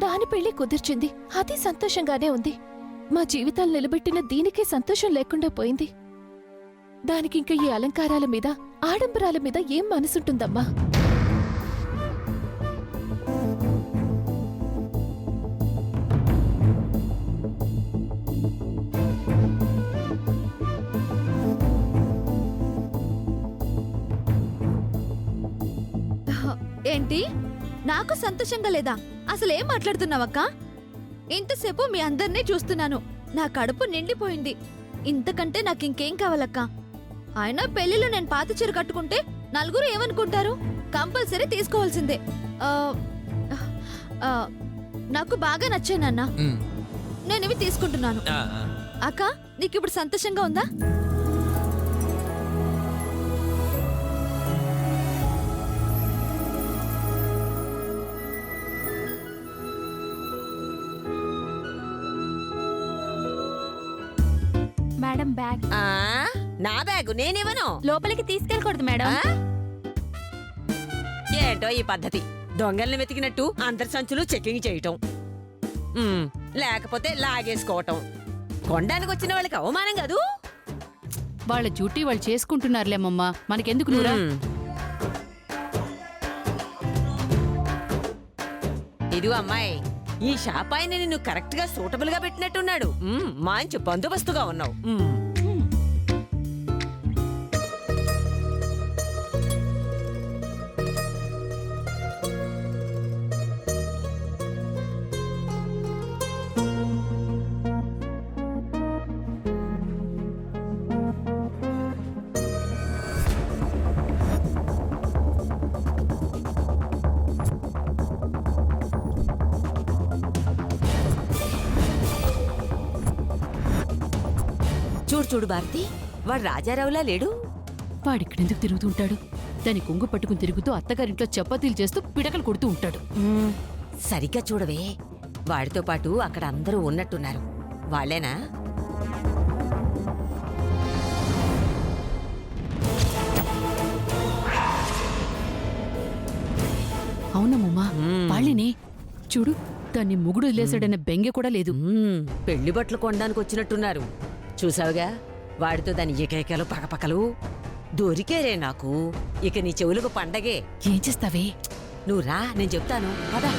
దాని పెళ్లి కుదిర్చింది. అది సంతోషంగానే ఉంది. మా జీవితాలు నిలబెట్టిన దీనికే సంతోషం లేకుండా పోయింది. దానికింక ఈ అలంకారాల మీద, ఆడంబరాల మీద ఏం మనసుంటుందమ్మా? ఏంటి, నాకు సంతోషంగా లేదా? అసలేం మాట్లాడుతున్నావక్కా? ఇంతసేపు మీ అందరినీ చూస్తున్నాను. నా కడుపు నిండిపోయింది. ఇంతకంటే నాకింకేం కావాలక్కా? అయినా పెళ్లిలో నేను పాత చీర కట్టుకుంటే నలుగురు ఏమనుకుంటారు? కంపల్సరీ తీసుకోవాల్సిందే. నాకు బాగా నచ్చానన్నా. నేనివి తీసుకుంటున్నాను. అక్క, నీకిప్పుడు సంతోషంగా ఉందా? Madam bag. నా బ్యాగు నేనివ్వను. లోపలికి తీసుకెళ్ళకూడదు మేడం. ఏంటో ఈ పద్ధతి, దొంగల్ని వెతికినట్టు అందరి సంచులు చెకింగ్ చేయటం, లేకపోతే లాగేసుకోవటం. కొనడానికి వచ్చిన వాళ్ళకి అవమానం కాదు. వాళ్ళ డ్యూటీ వాళ్ళు చేసుకుంటున్నారులేమమ్మా, మనకెందుకు నువ్వురా? ఇదిగో అమ్మాయి, ఈ షాప్ ఆయన నిన్ను కరెక్ట్ గా సూటబుల్ గా పెట్టినట్టున్నాడు. మంచి బందోబస్తుగా ఉన్నావు. చూడు చూడు భారతి, వాడు రాజారావులా లేడు. వాడిక్కడెందుకు తిరుగుతూ ఉంటాడు? దాని కొంగు పట్టుకుని తిరుగుతూ అత్తగారింట్లో చపాతీలు చేస్తూ పిడకలు కొడుతూ ఉంటాడు. సరిగ్గా చూడవే, వాడితో పాటు అక్కడ అందరూ ఉన్నట్టున్నారు. వాళ్ళేనా? అవునమ్మా, వాళ్ళేనే. చూడు, దాన్ని మొగుడు వదిలేశాడన్న బెంగ కూడా లేదు. పెళ్లి బట్టలు కొనడానికి వచ్చినట్టున్నారు. చూసావుగా, వాడితో దాని ఏకైకలు పకపకలు దొరికేరే నాకు. ఇక నీ చెవులకు పండగే. ఏం చేస్తావే? నువ్వు రా, నేను చెప్తాను. పదా.